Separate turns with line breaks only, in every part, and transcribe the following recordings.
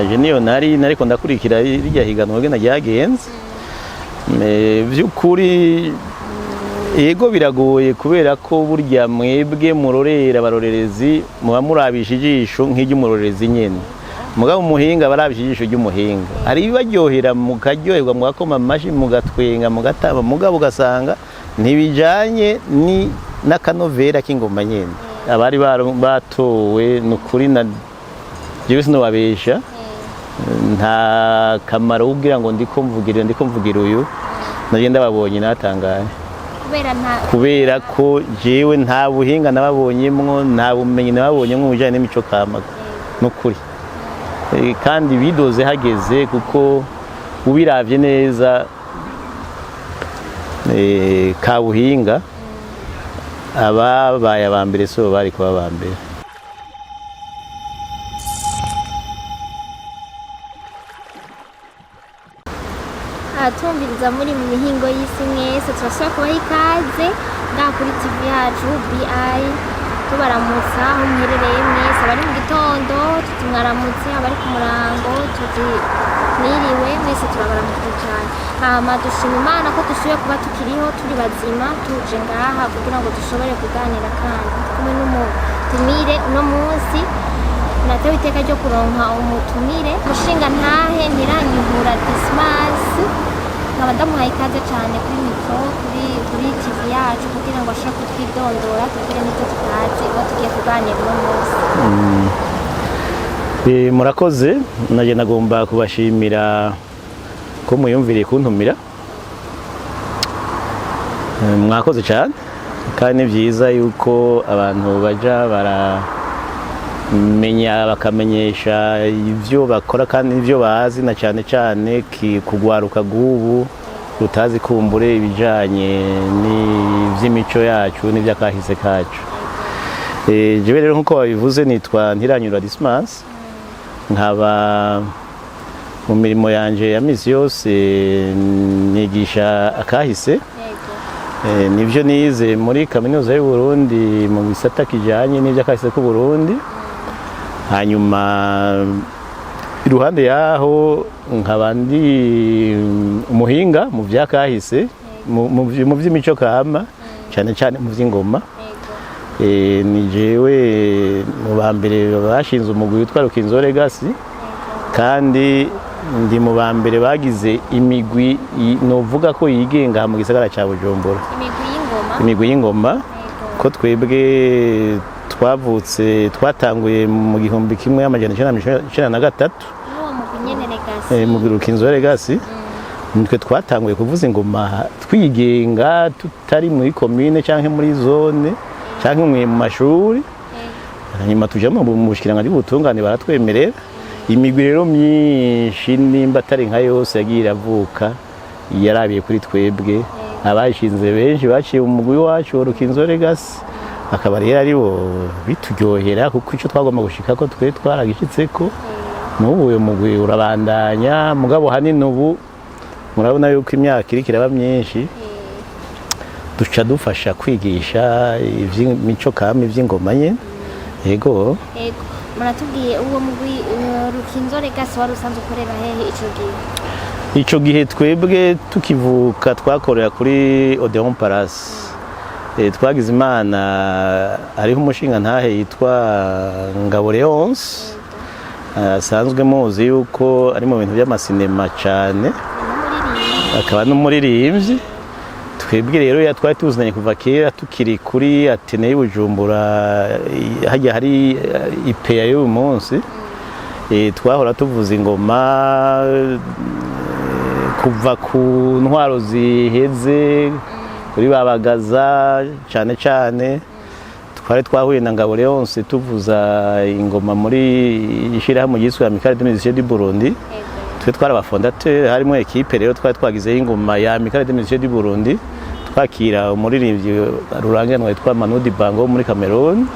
je niyo nariko ndakurikira irya higanwa gena ryagenze by'ukuri yego biragoye kubera ko burya mwebwe murorera abarorerezi muba murabisha ijisho nk'iry'umurorerezi nyene mugabo umuhinga barabisha ijisho ry'umuhinga ari bibaryohera mukaryoherwa mugakoma amashi mugatwenga mugataba mugabo ugasanga ntibijanye ni n'akanovera k'ingoma nyene abari batowe n'ukuri na jewe sinobabesha nta kamaro kugira ngo ndiko mvugira uyu nagenda babonye natangaye kubera ko jewe nta buhinga nababonyemwo nta bumenyi nababonyemwo mujanye n'imico kama n'ukuri kandi bidoze hageze kuko ubiravye neza ka buhinga ababaye abambere so bari kuba abambere.
Tumviriza muri mu mihingo y'isi mwese turashobora kubaha ikaze ngaha kuri TV yacu BI tubaramutsa aho muherereye mwese abari mu gitondo tutimwaramutse abari ku murango mwiriwe mwese turabaramutse cyane hama dushima Imana ko dushoboye kuba tukiriho turi bazima tuje ngaha kugira ngo dushobore kuganira kandi kumwe n'umutumire uno munsi natewe iteka ryo kuronka umutumire mushinga ntahe ntiranyuhura Dismas nkaba ndamuhaye ikaze cyane kuri mikro kuri TV yacu kugira ngo ashobore kutwidondora tugire n'icyo tutazi aho tugiye kuganira uno munsi.
Murakoze naje nagomba kubashimira ko muyumviriye kuntumira mwakoze cyane kandi ni byiza yuko abantu baja baramenya bakamenyesha ivyo bakora kandi ivyo bazi na cyane cyane kugwaruka gubu rutazi kumbure ibijanye n'ivy'imico yacu n'ivyakahise kacu. Jewe rero nkuko babivuze nitwa Ntiranyura Dismas nkaba mu mirimo yanje ya misi yose nigisha akahise nivyo nize muri kaminuza y'u Burundi mu gisata kijanye n'ivyakahise ku Burundi hanyuma iruhande yaho nkaba ndi umuhinga mu vyakahise mu vy'imico kama cyane cyane mu vy'ingoma. Ni jewe mu bambere bashinze umugwi witwa Rukinzo Legacy kandi ndi mu bambere bagize imigwi novuga ko yigenga mu gisagara ca Bujumbura imigwi y'ingoma ko twebwe twatanguye mu 1993 mu Rukinzo Legacy nitwe twatanguye kuvuza ingoma twigenga tutari muri commune canke muri zone canke mu mashuri hanyuma tujamo mu bushikiranga ry'ubutungane baratwemerera imigwi rero myinshi nimba atari nka yose yagiye iravuka yarabiye kuri twebwe abashinze benshi baciye umugwi wacu Rukinzo Legacy akaba rero aribo bituryohera kuko ico twagomba gushika ko twe twaragishitseko n'ubu uyu mugwi urabandanya mugabo hanini ubu murabona yuko imyaka iri kiraba myinshi duca dufasha kwigisha ivy'imico kama ivy'ingoma nye yego
muratubwiye uwo mugwi Rukinzo Legacy wari usanzwe ukorera hehe
ico gihe twebwe tukivuka twakorera kuri Odeon Palace twagize Imana hariho umushinga ntahe yitwa Ngabo Leonce asanzwe muzi yuko ari mu bintu by'amasinema cyane akaba n'umuririmbyi twebwe rero twari tuzanye kuva kera tukiri kuri Atene y'Ubujumbura hajya hari ipeya y'uyu munsi twahora tuvuza ingoma kuva ku ntwaro ziheze kuri babagaza cyane cyane twari twahuye na Ngabo Leonce tuvuza ingoma muri ishirahamwe ryiswe Amicale des Musiciens du Burundi twe twari abafondateur harimo equipe rero twari twagize ingoma ya Amicale des Musiciens du Burundi twakira umuririmbyi rurangiranwa witwa Manudi Bango muri Cameroon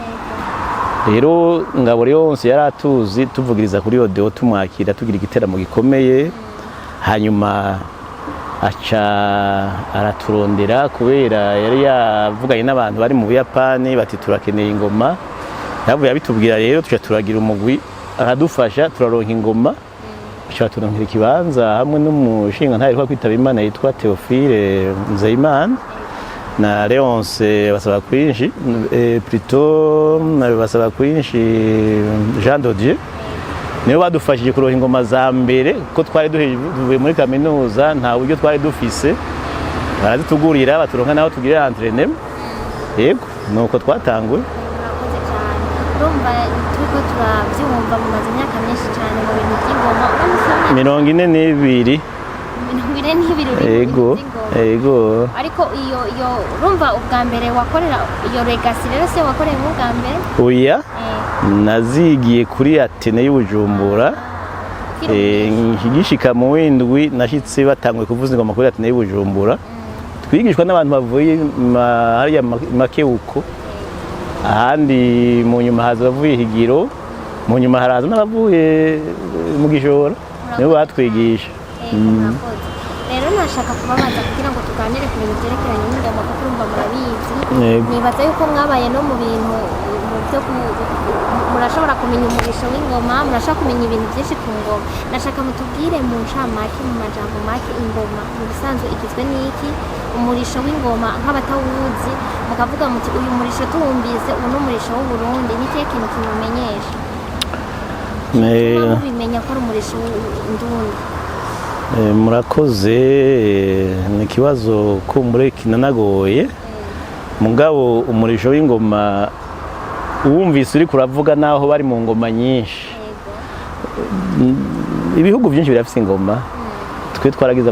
rero Ngabo Leonce yaratuzi tuvugiriza kuri Odeo tumwakira tugira igiteramo gikomeye hanyuma aca araturondera kubera yari yavuganye n'abantu bari mu Buyapani bati turakeneye ingoma yavuye abitubwira rero tuca turagira umugwi aradufasha turaronka ingoma bishobora turonkera ikibanza hamwe n'umushinga ntari kwa kwitaba Imana yitwa Theophile Nzeyimana na Leonce basaba kwinshi plutôt basaba kwinshi Jean Dodier niyo badufashije kuronka ingoma za mbere ko twari duvuye muri kaminuza nta buryo twari dufise barazitugurira baturonka naho tugirira entraînement yego nuko twatanguye
urumva turiko turavyumva mu maze imyaka myinshi cyane mu bintu by'ingoma uramusomye
42 yego yego
ariko iyo urumva ubwa mbere wakorera iyo legacy rero se wakoreye mu bwa mbere
oya nazigiye kuri Atene y'Ubujumbura ngishika mu windwi nashitse batangwe kuvuza ingoma kuri Atene y'Ubujumbura twigishwa n'abantu bavuye hariya Makeuko ahandi mu nyuma haza bavuye Higiro mu nyuma haraza n'abavuye mu Gishora nibo batwigisha
rero nashaka kubabaza kugira ngo tuganire ku bintu byerekeranye n'ingoma kuko urumva murabizi nibaza yuko mwabaye no mu bintu byo murashobora kumenya umurisho w'ingoma murashaka kumenya ibintu byinshi ku ngoma nashaka mutubwire mu ncamake mu majambo make ingoma mu bisanzwe igizwe n'iki umurisho w'ingoma nk'abatawuzi mukavuga muti uyu murisho tuwumvise uyu n'umurisho w'u Burundi ni kihe kintu kimumenyesha mubimenya ko ari umurisho w'indundi
murakoze ni ikibazo kumbure kinanagoye mugabo umurisho w'ingoma uwumvise uri kuravuga naho bari mu ngoma nyinshi ibihugu byinshi birafite ingoma twe twaragize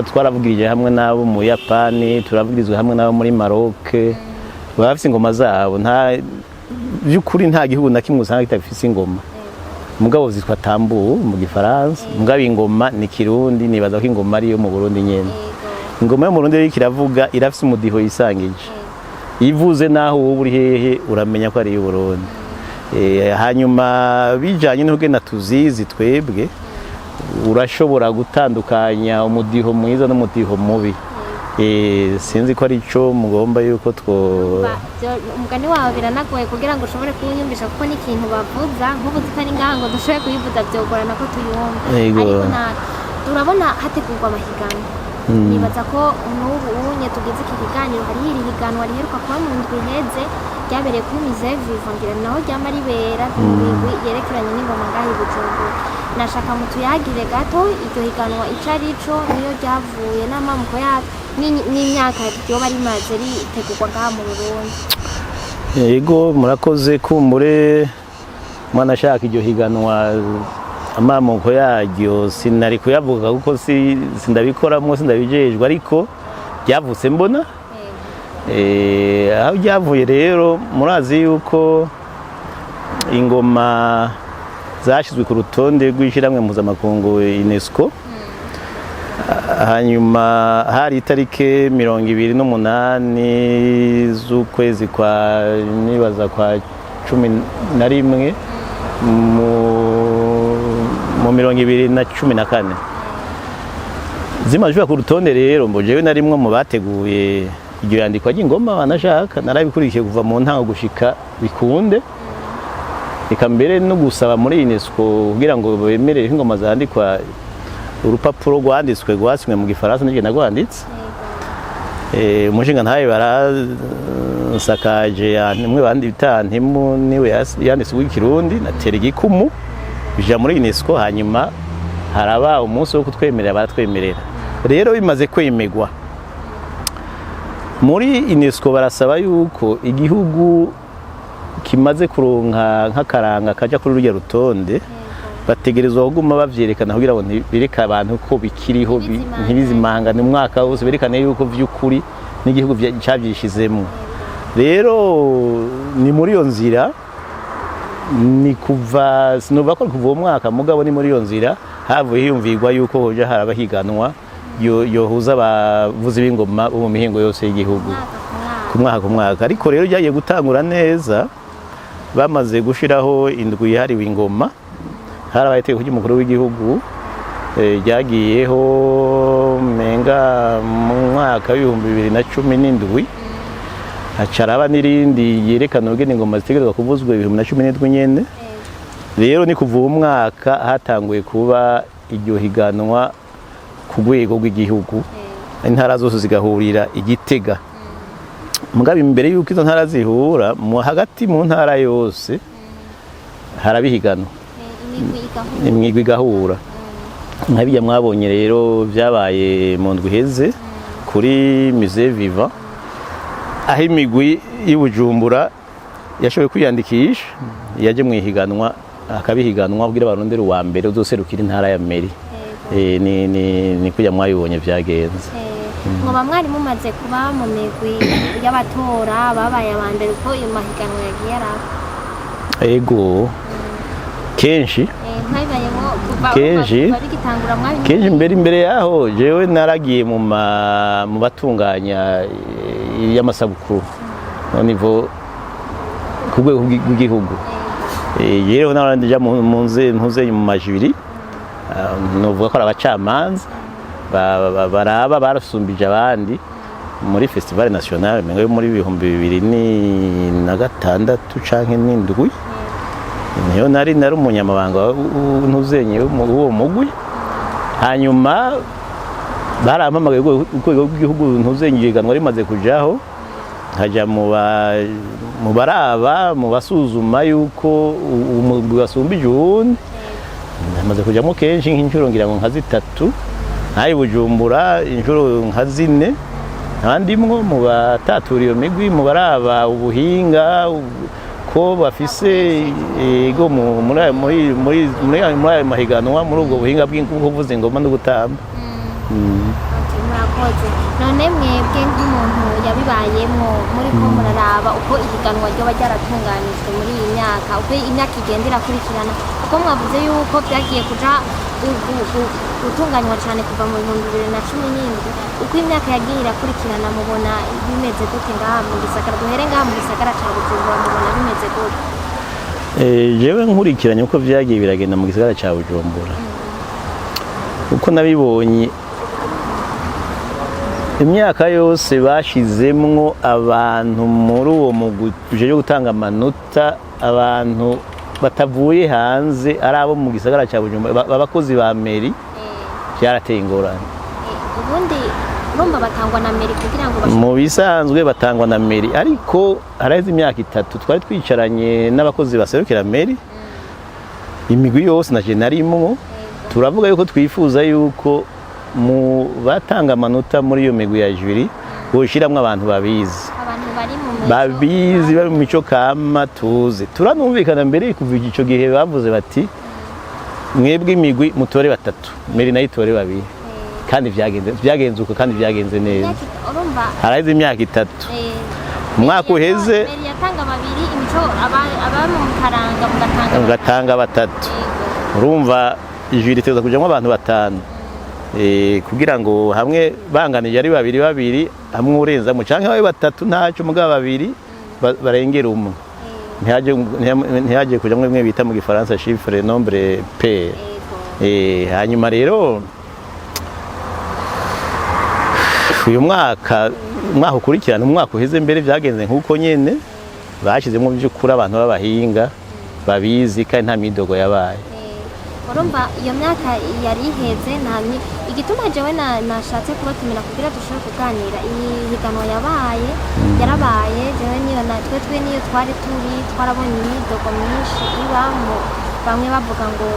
twaravugirije hamwe n'abo mu Yapani turavugirizwa hamwe n'abo muri Maroc bafite ingoma zabo nta by'ukuri nta gihugu na kimwe usanga kitafite ingoma mugabo zitwa tambu mu gifaransa mugabo ingoma ni kirundi nibaza ko ingoma ari yo mu Burundi nyene ingoma yo mu Burundi kiravuga irafite umudiho yisangije ivuze naho wowe uri hehe uramenya ko ari y'u Burundi hanyuma bijanye n'ugenda tuzizi twebwe urashobora gutandukanya umudiho mwiza n'umudiho mubi sinzi ko ari cyo mugomba yuko
umugani wawe biranagoye kugira ngo ushobore kuwunyumvisha kuko ni ikintu bavuza nk'ubu tutari ngaha ngo dushobore kuyivuza byogorana ko tuyumva ariko turabona hategurwa amahiganwa nibaza ko n'ubu unye tugize iki kiganiro hariho iri higanwa riheruka kuba mu ndwi iheze ryabereye kuri musée vivant ngira naho ryama ribera imigwi yerekeranye n'ingoma ngaho i Bujumbura nashaka mutuyagire gato iryo higanwa ico arico niyo ryavuye n'amamuko yabo n'imyaka ryoba rimaze ritegurwa ngaha mu Burundi
yego murakoze kumbure mwana ashaka iryo higanwa amamuko yaryo sinari kuyavuga kuko sindabikoramo sindabijejwe ariko ryavutse mbona aho ryavuye rero murazi yuko ingoma zashyizwe ku rutonde rw'ishyirahamwe mpuzamakungu UNESCO hanyuma hari itariki 28 z'ukwezi kwa nibaza kwa 11 mu 2014 zimajwe ku rutonde rero mbo jewe narimwe mu bateguye iryo yandikwa ry'ingoma banashaka narabikurikiye kuva mu ntango gushika bikunde eka mbere no gusaba muri UNESCO kugira ngo bemerere ingoma zandikwa urupapuro rwanditswe rwasinywe mu gifaransa n'igenda rwanditse umushinga ntaye barasakaje nimwe bandi bitantimu niwe yanditse w'ikirundi natera igikumu bija muri UNESCO hanyuma haraba umunsi wo kutwemerera baratwemerera rero bimaze kwemegwa muri UNESCO barasaba yuko igihugu kimaze kuronka nk'akaranga kaja kuri rujya rutonde bategerezwa kuguma bavyerekana kugira ngo bireka abantu ko bikiriho ntibizimangane umwaka wose berekane yuko vy'ukuri n'igihugu cavyishizemo rero ni muri iyo nzira ni kuva sinova ko kuva umwaka mugabo ni muri iyo nzira havuye hiyumvirwa yuko hoja harabahiganwa yohuza abavuzi b'ingoma bo mu mihingo yose y'igihugu ku mwaka ariko rero ryagiye gutangura neza bamaze gushiraho indwi yahariwe ingoma harabaye itegeko ry'umukuru w'igihugu ryagiyeho menga mu mwaka w'2017 hacaraba n'irindi yerekana ubugeni ingoma zitegerezwa kuvuzwa 2017 nyene rero ni kuva uwo mwaka hatanguye kuba iryo higanwa ku rwego rw'igihugu, intara zose zigahurira igitega. Mugabe imbere yuko izo ntara zihura hagati mu ntara yose harabihiganwa, imigwi igahura. Nkabijya mwabonye rero byabaye mu ndwi iheze kuri musée vivant, aho imigwi y'i Bujumbura yashoboye kwiyandikisha yaje mwihiganwa, akabihiganwa kugira barondere uwa mbere uzoserukira intara ya Meri. Ni kujya mwabibonye byagenze.
Mwoba mwari mumaze kuba mu migwi y'abatora babaye abambere uko iyo mahiganwa yagiye araba?
Ego kenshi kenshi imbere yaho jewe naragiye mu batunganya y'amasabukuru no nivo ku rwego rw'igihugu. Rero narandija mpuze mu majuri, novuga ko abacamanza baraba barasumbije abandi muri festival national mengo muri 2006 canke n'indwi. Niyo nari umunyamabanga ntuzenye uwo mugwi, hanyuma barampamagaye urwego rw'igihugu ntuzenye ihiganwa rimaze kujaho, nkajya mu baraba mu basuzuma yuko umugwi wasumbije uwundi. Namaze kujyamo kenshi nk'inshuro ngira ngo nka 3, hari Bujumbura inshuro nka 4, abandimwo mu bataturiye migwi mu baraba ubuhinga ko bafise ego muri ayo mahiganwa muri ubwo buhinga bw'inkuvuza ingoma no gutamba.
Murakoze. None mwebwe nk'umuntu yabibayemo muri ko muraraba uko ihiganwa ryo ryaratunganijwe muri iyi myaka, uko imyaka igenda irakurikirana, uko mwavuze yuko byagiye kuja gutunganywa cyane kuva mu 2017, uko imyaka yagiye irakurikirana mubona bimeze gute ngaha mu gisagara? Duhere ngaha mu gisagara ca Bujumbura mubona bimeze gute?
Jewe nkurikiranye uko vyagiye biragenda mu gisagara ca Bujumbura, uko nabibonye imyaka yose bashizemwo abantu muri uwo mugwi uje gutanga amanota, abantu batavuye hanze ari abo mu gisagara cya Bujumbura, abakozi ba Meri, byarateye ingorane.
Ubundi urumva batangwa na Meri kugira ngo
mu bisanzwe batangwa na Meri, ariko haraheze imyaka 3 twari twicaranye n'abakozi baserukira Meri, imigwi yose na je narimwo, turavuga yuko twifuza yuko mu batanga amanota muri iyo migwi ya juri boshiramwe abantu babizi, babizi bari mu mico kama tuze. Turanumvikana mbere kuva ico gihe bavuze bati mwebwe imigwi mutore 3, Meri nayo itore 2, kandi vyagenze uko kandi vyagenze neza. Haraheze imyaka 3, umwaka uheze
Meri yatanga 2, imico abamu mukaranga
mugatanga 3. Urumva ijuri teza kujamwe abantu 5, kugira ngo hamwe banganije ari 2 hamwe urenza mu canke babe 3 ntaco mugaba 2 barengera umwe. Ntihaje kujamwe mwe bita mu gifaransa chiffre nombre pair. Hanyuma rero uyu mwaka ukurikirana umwaka uheze mbere vyagenze nkuko nyene bashizemo by'ukuri abantu b'abahinga babizi kandi nta midogo yabaye.
Urumva iyo myaka yari iheze ntamye igituma jewe nashatse kubatumira kugira dushobore kuganira ihiganwa yarabaye jewe niyo natwe niyo twari twarabonye imidogo myinshi ibamo, bamwe bavuga ngo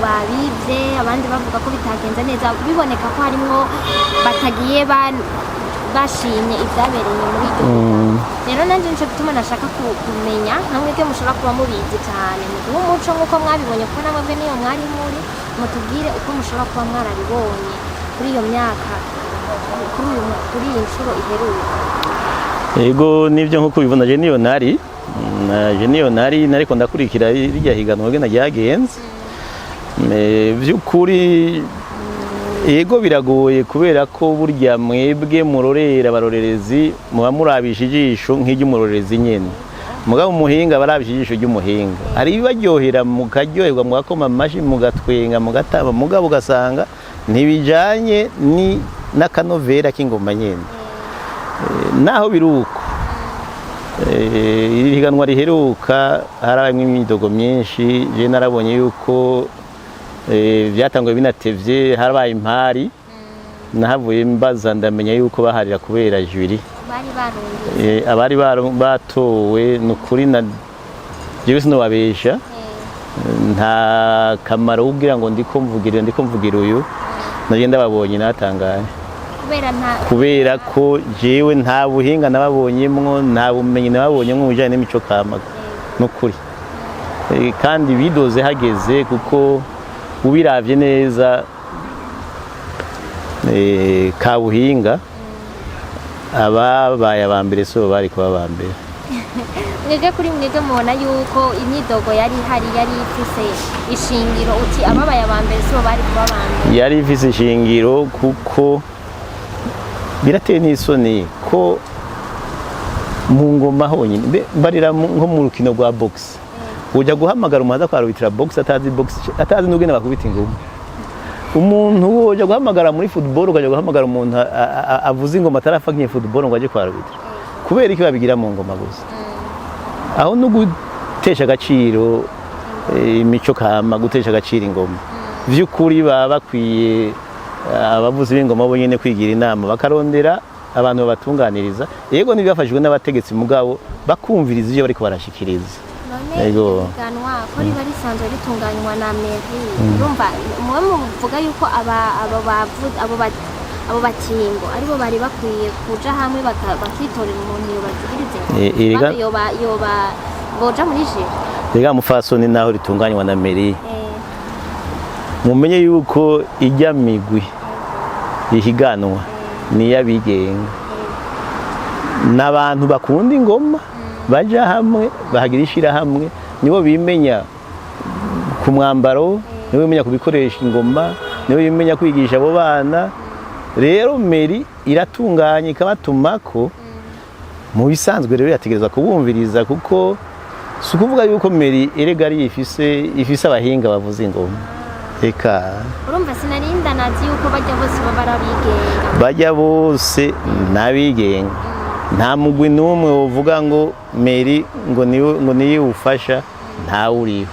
babivye, abandi bavuga ko bitagenze neza, biboneka ko harimwo batagiye bashimye ibyabereye muri iryo higanwa. Rero nanje nico gituma nashaka kumenya namwe ke mushobora kuba mubizi cyane mu gihe umuco nk'uko mwabibonye ko namwe niyo mwari muri, mutubwire uko mushobora kuba mwarabibonye kuri iyo myaka kuri iyi nshuro iheruka.
Ego nivyo nkuko bibona je niyo nari nariko ndakurikira irya higanwa gena ryagenze. Vy'ukuri ego biragoye kubera ko burya mwebwe murorera abarorerezi muba murabisha ijisho nk'iry'umurorerezi nyene, mugabo umuhinga barabisha ijisho ry'umuhinga. Hari bibaryohera mukaryoherwa mugakoma amashi mugatwenga mugataba, mugabo ugasanga ntibijanye n'akanovera k'ingoma nyene. Naho biruko iri higanwa riheruka harabayemo imyidogo myinshi, je narabonye yuko byatanguye binatevye, harabaye impari, nahavuye mbaza ndamenya yuko baharira kubera juri abari batowe nukuri na jewe sinobabesha, nta kamaro kugira ngo ndiko mvugira uyu naje ndababonye natangaye kubera ko jewe nta buhinga nababonyemwo, nta bumenyi nababonyemwo mu bijanye n'imico kama nukuri, kandi bidoze hageze kuko ubiravye neza kabuhinga ababaye abambere so bari kuba abambere.
Mwebwe kuri mwebwe mubona yuko imyidogo yari ihari yari ifise ishingiro, uti ababaye abambere so bari kuba abambere?
Yari ifise ishingiro kuko birateye n'isoni ko mu ngoma honyine barira nko mu rukino rwa box ujya guhamagara umuhaza kwa rubitira box atazi n'ubwene bakubita ingoma. Umuntu ujya guhamagara muri football ukajya guhamagara umuntu avuze ingoma atarafa nk'iye football ngo aje kwa rubitira, kubera iki babigira mu ngoma gusa? Aho no gutesha agaciro imico kama, gutesha agaciro ingoma vy'ukuri baba bakwiye abavuzi b'ingoma bo nyene kwigira inama bakarondera abantu babatunganiriza, yego nibafashijwe n'abategetsi mugabo bakumviriza ivyo bariko barashikiriza.
Yego ganwa ko riba risanzwe ritunganywa na mairie, urumva mwe muvuga yuko abo bakingo aribo bari bakwiye kuja hamwe bakitorera umuntu yobazigirize yoba boja muri je.
Rega mufasoni naho ritunganywa na mairie, mumenye yuko ijya migwi ihiganwa ni yabigenga, n'abantu bakunda ingoma baja hamwe bahagira ishira hamwe, nibo bimenya ku mwambaro, nibo bimenya kubikoresha ingoma, nibo bimenya kwigisha abo bana. Rero meri iratunganya ikabatumako, mu bisanzwe rero yategereza kubumviriza kuko sukuvuga yuko meri erega ari ifise abahinga bavuza ingoma. Eka
urumva sinarinda nazi yuko bajya bose barabigenga,
bajya bose nabigenga, nta mugwi n'umwe uvuga ngo meri ngo niyo ufasha, nta uriho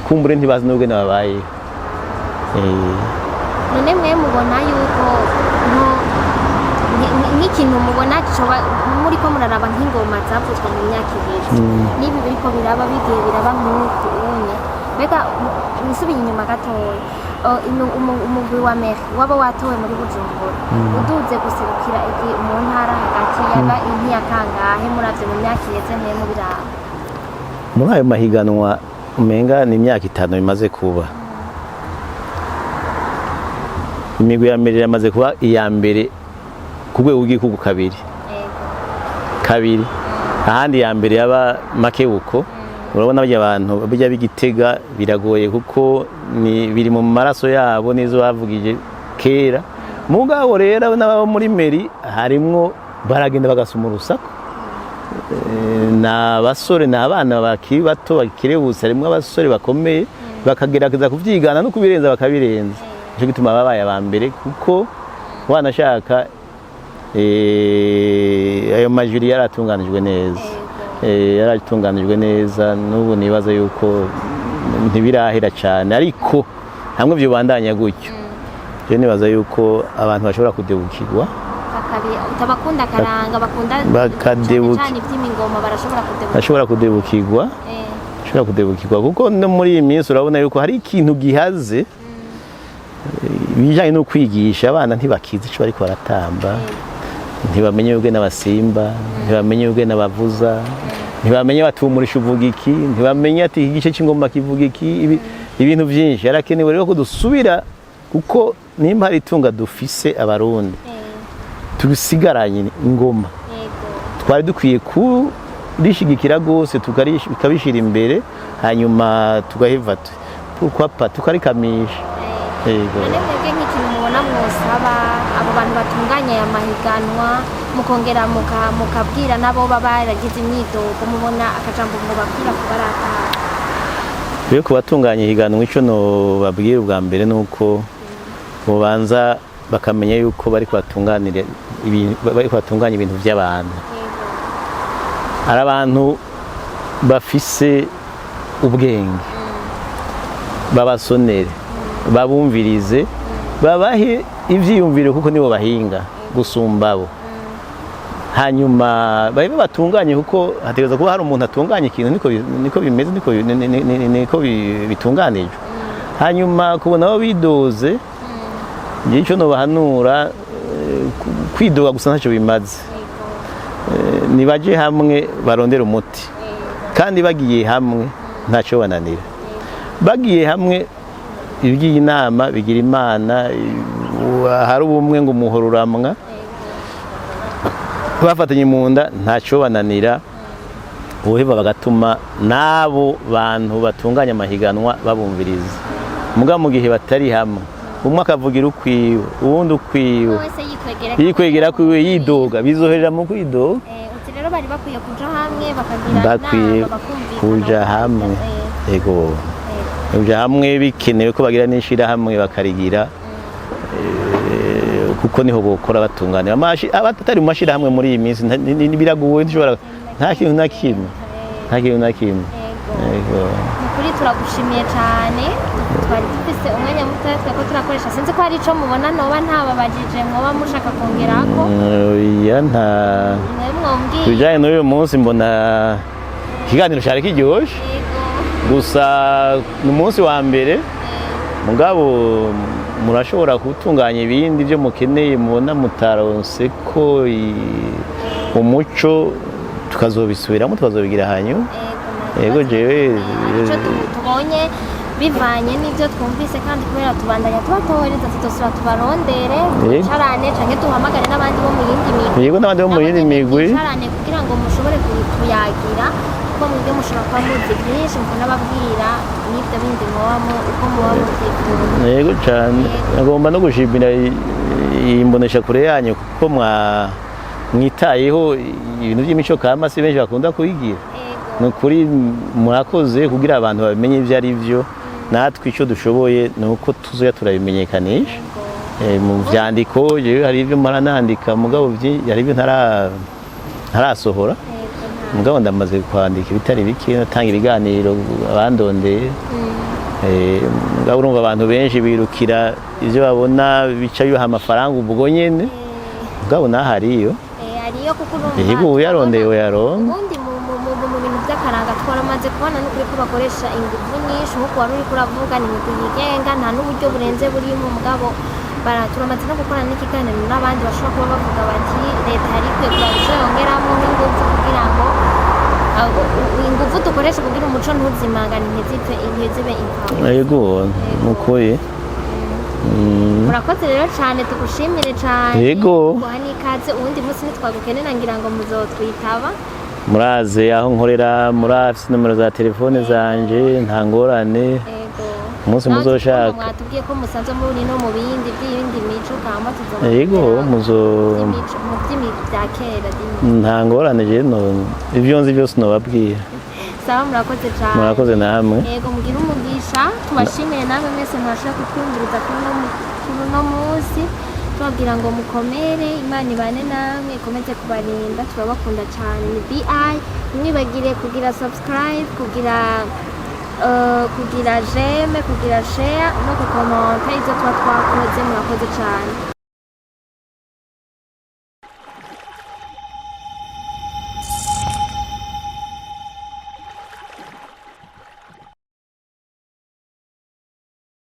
kumbure ntibazi n'ubwe nababaye.
None mwe mubona yuko nk'ikintu mubona muri ko muraraba nk'ingoma zavuzwe mu myaka ibiri n'ibi biriko biraba bigiye biraba nk'uku unye, mbega nisubiye inyuma gatoya, umugwi wa meri waba watowe muri Bujumbura uduze guserukira mu ntara hagati yaba intiyakangahe muravye mu myaka iheze mwe mubiraba?
Muri ayo mahiganwa umenga ni imyaka 5 imaze kuba, imigwi ya mbere yamaze kuba iya mbere ku rwego rw'igihugu kabiri, ahandi ya mbere yaba makebuko. Urabona barya abantu bijya bigitega biragoye kuko biri mu maraso yabo nizo bavugije kera, mugabo rero n'abo muri meri harimwo baragenda bagasuma urusaku, n'abasore n'abana bakiri bato bakirebutse, harimwo abasore bakomeye bakagerageza kuvyigana no kubirenza bakabirenza. Cyo gituma babaye abambere kuko wanashaka ayo majuri yaratunganijwe neza, n'ubu nibaza yuko ntibirahera cyane, ariko hamwe byo bandanya gutyo je nibaza yuko abantu bashobora kudebukirwa,
utabakunda karanga bakunda cyane iby'imingoma barashobora
kudebukirwa kuko no muri iyi minsi urabona yuko hari ikintu gihaze bijanye no kwigisha abana, ntibakizi ico bariko baratamba, ntibamenye ubwe n'abasimba, ntibamenye ubwe n'abavuza, ntibamenye batumurisha uvuga iki, ntibamenye ati igice cy'ingoma kivuga iki, ibintu byinshi. Harakenewe rero ko dusubira, kuko nimba hari itunga dufise abarundi tusigaranye ingoma, twari dukwiye kurishigikira rwose tukabishira imbere, hanyuma tugaheva tukarikamisha.
Mwebwe nk'ikintu mubona mwosaba abo bantu batunganya aya mahiganwa mukongera mukabwira nabo baba baragize imyidogo, mubona akajambo mubabwira kuba arataha?
Rero kubatunganya ihiganwa ico no babwira ubwa mbere nuko bobanza bakamenya yuko bari kubatunganya ibintu by'abantu, hari abantu bafise ubwenge babasonere babumvirize babahe ivyiyumviro kuko nibo bahinga gusumba bo hanyuma babe batunganye kuko hategeza kuba hari umuntu atunganye ikintu niko bimeze niko bitunganijwe hanyuma kubona abo bidoze ico no bahanura kwidoga gusa ntacyo bimaze nibaje hamwe barondera umuti kandi bagiye hamwe ntacyo bananira bagiye hamwe ibigiye inama bigira imana hari ubumwe ngo umuhoro uramwa bafatanye mu nda ntacyo bananira ubuheba bagatuma n'abo bantu batunganya amahiganwa babumviriza muga mu gihe batari hamwe umwe akavugira ukwiwe uwundi ukwiwe yikwegera kwiwe yidoga bizoherera mu kwidoga
rero bari bakwiye kuja hamwe bakagira
bakwiye kuja hamwe yego kuja hamwe bikenewe ko bagira n'ishira hamwe bakarigira kuko niho bokora batunganira abatari mu mashira hamwe muri iyi minsi biragoye ntishobora nta kintu na kimwe yego
kuri turagushimiye cyane twari dufise umwanya muto twako turakoresha sinzi ko hari ico mubona noba ntababajije mwoba mushaka kongerako
ya nta tujanye n'uyu munsi mbona ikiganiro cyari kiryoshe gusa ni umunsi wa mbere mugabo murashobora gutunganya ibindi byo mukeneye mubona mutaronse ko umuco tukazobisubiramo tukazobigira hanyuma yego jewe
ico tubonye bivanye n'ibyo twumvise kandi kubera tubandanya tubatohereza tutosura tubarondere tucarane canke duhamagare n'abandi bo mu yindi migwi
yego n'abandi bo mu yindi migwi
tucarane kugira ngo mushobore kuyagira kuko mwebwe mushobora kuba muzi byinshi mukanababwira n'ibyo bindi mubamo uko muba muvyifuza
yego cane agomba no gushimira imbonesha kure yanyu kuko mwitayeho ibintu by'imico kama si benshi bakunda kuyigira nukuri murakoze kugira abantu bamenye ivyo ari byo natwe icyo dushoboye nuko tuzoya turabimenyekanisha mu vyandiko je hari ivyo maranandika mugabo hari ivyo ntarasohora mugabo ndamaze kwandika ibitari bike natanga ibiganiro abandondeye mugabo urumva abantu benshi birukira ivyo babona bica biha amafaranga ubwo nyene mugabo nahariyo
ariyo kuko urumva
yego yarondewe yaronka
by'akaranga twaramaze kubona n'ukuri ko bakoresha ingufu nyinshi nk'uko wari uri kuravuga ni imigwi yigenga nta n'uburyo burenze burimo mugabo turamaze no gukora n'ikiganiro n'abandi bashobora kuba bavuga bati leta yari ikwiye kuraba yongeramo n'ingufu kugira ngo ingufu dukoresha kugira umuco ntuzimangane ntizibe impamvu
yego nukoye
murakoze rero cyane tugushimire cyane
yego
guha n'ikaze uwundi munsi ntitwagukenera ngira ngo muzotwitaba
muraze aho nkorera murafise nomero za telefone zanje nta ngorane umunsi muzoshaka
mwatubwiye ko musanzwe muri no mu bindi by'ibindi mico kamba tuzoba
yego
mu by'imico bya kera
nta ngorane je no ivyo nzi byose nobabwira
sawa murakoze cyane
murakoze namwe
yego mugira umugisha tubashimire namwe mwese mwashaka kutwumviriza kuri no munsi tubabwira ngo mukomere imana ibane namwe ikomeze kubarinda turabakunda cyane ni BI mwibagire kugira subscribe kugira j'aime kugira share no kukomenta ivyo twakoze murakoze cyane.